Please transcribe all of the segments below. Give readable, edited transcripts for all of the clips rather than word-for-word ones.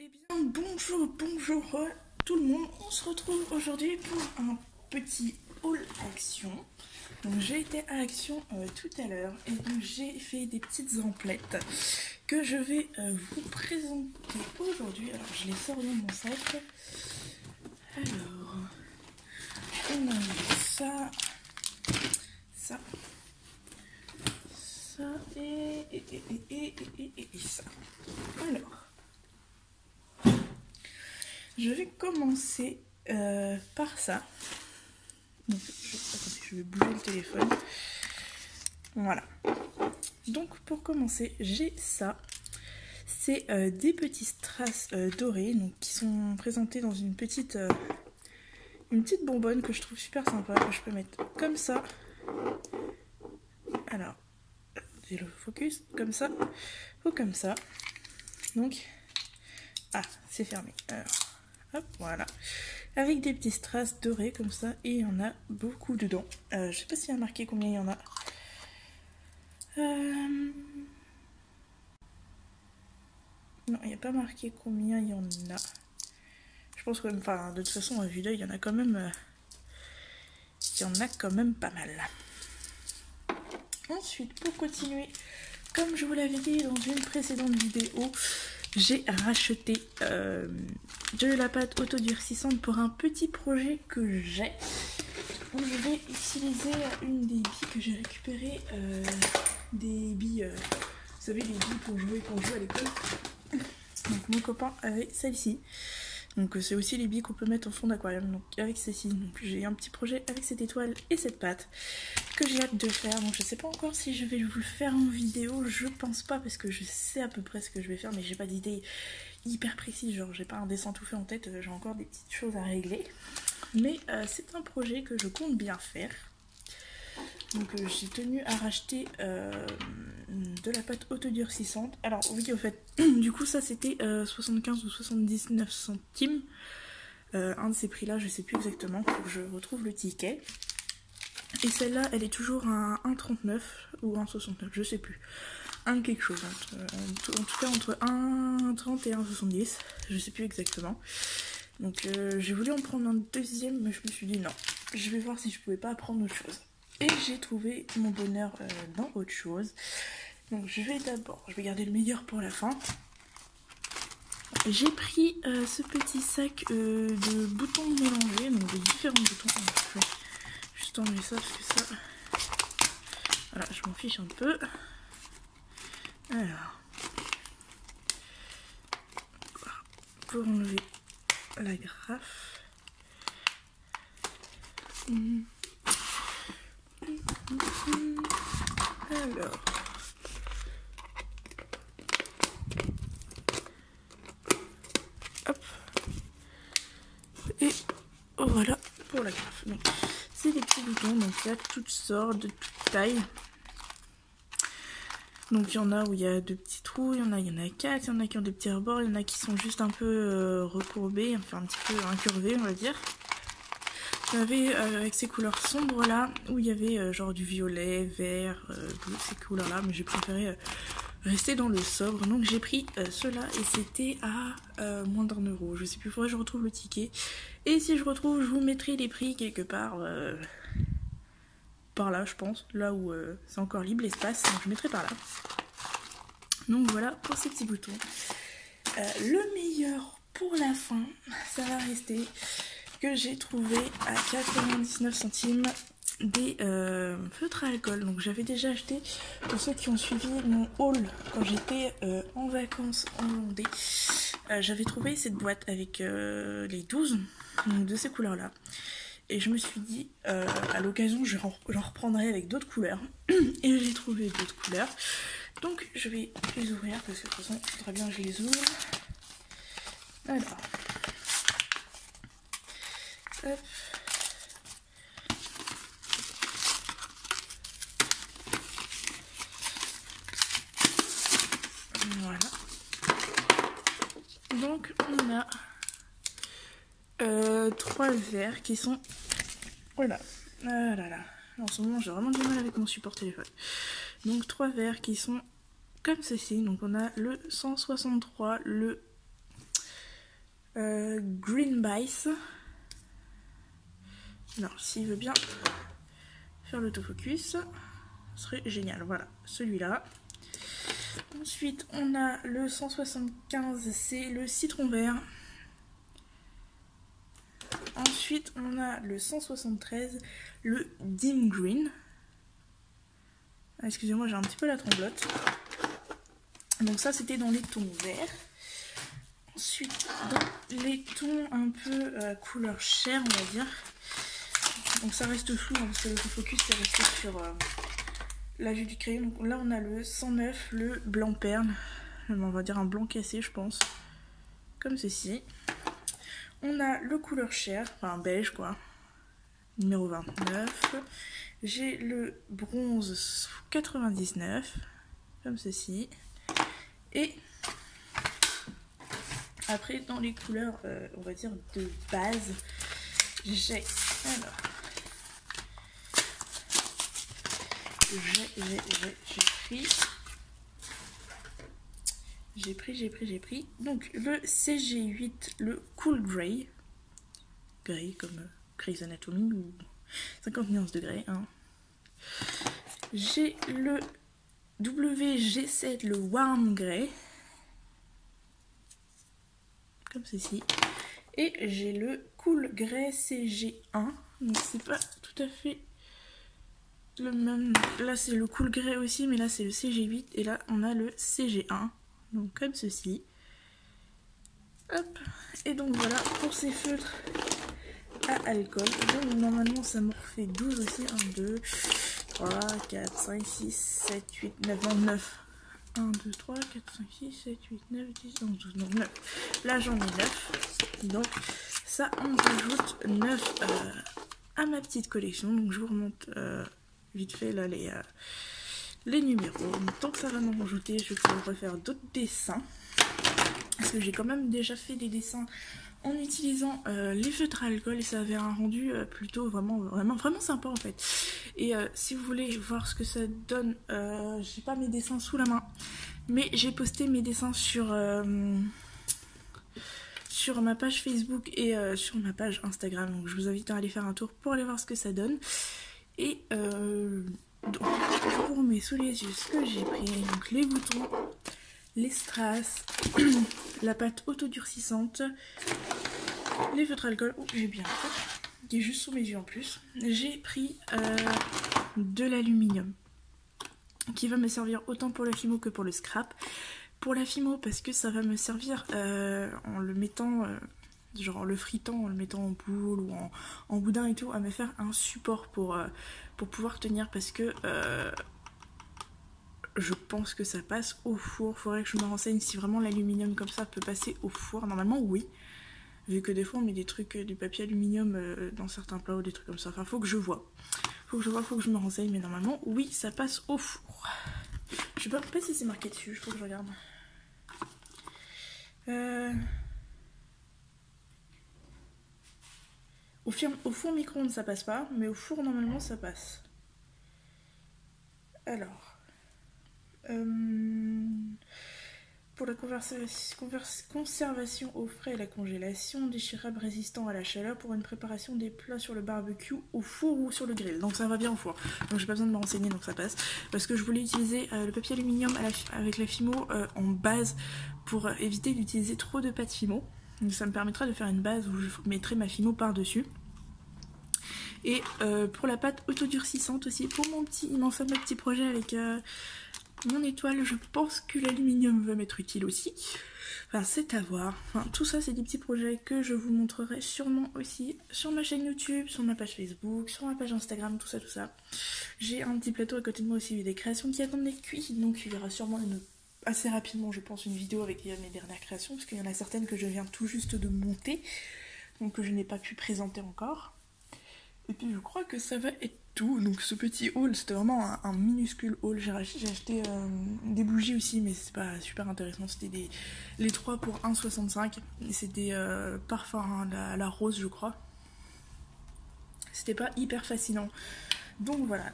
Eh bien, bonjour tout le monde. On se retrouve aujourd'hui pour un petit haul action. Donc, j'ai été à Action tout à l'heure et donc j'ai fait des petites emplettes que je vais vous présenter aujourd'hui. Alors, je les sors dans mon sac. Alors, on a ça et ça. Alors, je vais commencer par ça. Donc, attendez, je vais bouger le téléphone. Voilà. Donc pour commencer, j'ai ça. C'est des petits strass dorés, donc qui sont présentés dans une petite bonbonne que je trouve super sympa, que je peux mettre comme ça. Alors, j'ai le focus comme ça ou comme ça. Donc, ah, c'est fermé. Alors, hop, voilà. Avec des petits strass dorés comme ça, et il y en a beaucoup dedans. Je sais pas s'il y a marqué combien il y en a. Non, il n'y a pas marqué combien il y en a. Je pense que, enfin, de toute façon, à vue d'œil, il y en a quand même. Il y en a quand même pas mal. Ensuite, pour continuer, comme je vous l'avais dit dans une précédente vidéo, j'ai racheté de la pâte autodurcissante pour un petit projet que j'ai. Donc je vais utiliser une des billes que j'ai récupérées, des billes, vous savez, les billes pour jouer quand je joue à l'école. Donc mon copain avait celle-ci. Donc c'est aussi les billes qu'on peut mettre en fond d'aquarium, donc avec celle-ci. Donc j'ai un petit projet avec cette étoile et cette pâte que j'ai hâte de faire. Donc je sais pas encore si je vais vous le faire en vidéo, je pense pas parce que je sais à peu près ce que je vais faire, mais j'ai pas d'idée hyper précise, genre j'ai pas un dessin tout fait en tête, j'ai encore des petites choses à régler. Mais c'est un projet que je compte bien faire. Donc j'ai tenu à racheter de la pâte autodurcissante. Alors oui, au fait, du coup ça c'était 75 ou 79 centimes. Un de ces prix là, je sais plus exactement, faut que je retrouve le ticket. Et celle-là, elle est toujours à 1,39 ou 1,69, je sais plus. Un quelque chose, en tout cas entre 1,30 et 1,70, je sais plus exactement. Donc j'ai voulu en prendre un deuxième, mais je me suis dit non, je vais voir si je pouvais pas prendre autre chose. Et j'ai trouvé mon bonheur dans autre chose. Donc je vais garder le meilleur pour la fin. J'ai pris ce petit sac de boutons mélangés, donc de différents boutons. Je vais juste enlever ça parce que ça... Voilà, je m'en fiche un peu. Alors, pour enlever la graffe. Alors, hop, et voilà pour la graffe. Donc, c'est des petits boutons, donc il y a toutes sortes, de toutes tailles. Donc il y en a où il y a 2 petits trous, il y en a 4, il y en a qui ont des petits rebords, il y en a qui sont juste un peu recourbés, enfin un petit peu incurvés on va dire. Il y avait avec ces couleurs sombres là, où il y avait genre du violet, vert, bleu, ces couleurs là, mais j'ai préféré rester dans le sobre. Donc j'ai pris ceux-là et c'était à moins d'1 €. Je sais plus, il faudrait que je retrouve le ticket. Et si je retrouve, je vous mettrai les prix quelque part par là je pense, là où c'est encore libre l'espace, donc je mettrai par là. Donc voilà pour ces petits boutons. Le meilleur pour la fin, ça va rester que j'ai trouvé à 99 centimes des feutres à alcool. Donc j'avais déjà acheté, pour ceux qui ont suivi mon haul quand j'étais en vacances en Vendée, j'avais trouvé cette boîte avec les 12 donc de ces couleurs là. Et je me suis dit, à l'occasion, j'en reprendrai avec d'autres couleurs. Et j'ai trouvé d'autres couleurs. Donc, je vais les ouvrir parce que de toute façon, il faudra bien que je les ouvre. Alors. Hop. Voilà. Donc, on a 3 verres qui sont... Voilà. Ah là là. En ce moment, j'ai vraiment du mal avec mon support téléphone. Donc 3 verres qui sont comme ceci. Donc on a le 163, le Green Bice. Alors, s'il veut bien faire l'autofocus, ce serait génial. Voilà, celui-là. Ensuite, on a le 175, c'est le citron vert. Ensuite, on a le 173, le dim green. Ah, excusez-moi, j'ai un petit peu la tremblote. Donc ça, c'était dans les tons verts. Ensuite, dans les tons un peu couleur chair, on va dire. Donc ça reste flou, hein, parce que le focus est resté sur la vue du crayon. Donc là, on a le 109, le blanc perle. On va dire un blanc cassé, je pense. Comme ceci. On a le couleur chair, enfin beige quoi. Numéro 29. J'ai le bronze 99. Comme ceci. Et après, dans les couleurs, on va dire de base, j'ai pris donc le CG8, le Cool Grey, grey comme Grey's Anatomy ou 50 nuances de grey, hein. J'ai le WG7, le Warm Grey, comme ceci, et j'ai le Cool Grey CG1, donc c'est pas tout à fait le même. Là c'est le Cool Grey aussi, mais là c'est le CG8 et là on a le CG1, donc comme ceci. Hop, et donc voilà pour ces feutres à alcool. Donc normalement ça m'en refait 12 aussi. 1, 2, 3, 4, 5, 6, 7, 8, 9, non 9. 1, 2, 3, 4, 5, 6, 7, 8, 9, 10, 11, 12, donc 9. Là j'en ai 9. Donc ça on rajoute 9 à ma petite collection. Donc je vous remonte vite fait là les numéros. Donc, tant que ça va m'en rajouter, je vais pouvoir refaire d'autres dessins. Parce que j'ai quand même déjà fait des dessins en utilisant les feutres à alcool et ça avait un rendu plutôt vraiment sympa en fait. Et si vous voulez voir ce que ça donne, j'ai pas mes dessins sous la main, mais j'ai posté mes dessins sur ma page Facebook et sur ma page Instagram. Donc je vous invite à aller faire un tour pour aller voir ce que ça donne. Et donc, je vous remets sous les yeux ce que j'ai pris. Donc les boutons, les strass, la pâte autodurcissante, les feutres alcool, j'ai bien fait, qui est juste sous mes yeux en plus. J'ai pris de l'aluminium, qui va me servir autant pour la fimo que pour le scrap. Pour la fimo parce que ça va me servir en le mettant, genre en le fritant, en le mettant en boule ou en boudin et tout, à me faire un support pour pouvoir tenir, parce que je pense que ça passe au four. Faudrait que je me renseigne si vraiment l'aluminium comme ça peut passer au four. Normalement oui, vu que des fois on met des trucs, du papier aluminium dans certains plats ou des trucs comme ça. Enfin faut que je vois, faut que je me renseigne, mais normalement oui ça passe au four. Je sais pas si c'est marqué dessus, faut que je regarde. Au four micro-ondes ça passe pas, mais au four normalement ça passe. Alors pour la conservation au frais et la congélation, déchirable, résistant à la chaleur, pour une préparation des plats sur le barbecue, au four ou sur le grill. Donc ça va bien au four. Donc j'ai pas besoin de me renseigner, donc ça passe. Parce que je voulais utiliser le papier aluminium avec la fimo en base pour éviter d'utiliser trop de pâte fimo. Donc ça me permettra de faire une base où je mettrai ma fimo par-dessus. Et pour la pâte autodurcissante aussi, pour mon fameux petit projet avec mon étoile, je pense que l'aluminium va m'être utile aussi. Enfin, c'est à voir. Enfin, tout ça, c'est des petits projets que je vous montrerai sûrement aussi sur ma chaîne YouTube, sur ma page Facebook, sur ma page Instagram, tout ça. J'ai un petit plateau à côté de moi aussi, des créations qui attendent d'être cuites, donc il y aura sûrement assez rapidement, je pense, une vidéo avec mes dernières créations, parce qu'il y en a certaines que je viens tout juste de monter, donc que je n'ai pas pu présenter encore. Et puis je crois que ça va être tout. Donc ce petit haul, c'était vraiment un minuscule haul. J'ai acheté des bougies aussi, mais c'est pas super intéressant. C'était les 3 pour 1,65. C'était parfum à la rose, je crois. C'était pas hyper fascinant. Donc voilà,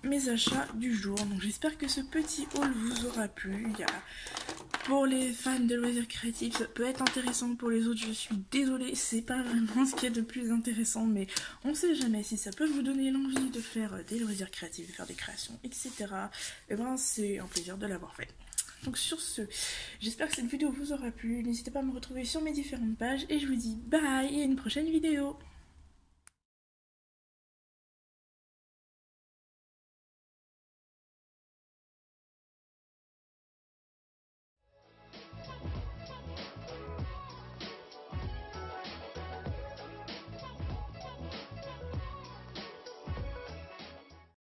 mes achats du jour. Donc j'espère que ce petit haul vous aura plu. Il y a pour les fans de loisirs créatifs, ça peut être intéressant. Pour les autres, je suis désolée, c'est pas vraiment ce qu'il y a de plus intéressant, mais on sait jamais si ça peut vous donner l'envie de faire des loisirs créatifs, de faire des créations, etc. Et ben c'est un plaisir de l'avoir fait. Donc sur ce, j'espère que cette vidéo vous aura plu. N'hésitez pas à me retrouver sur mes différentes pages et je vous dis bye et à une prochaine vidéo.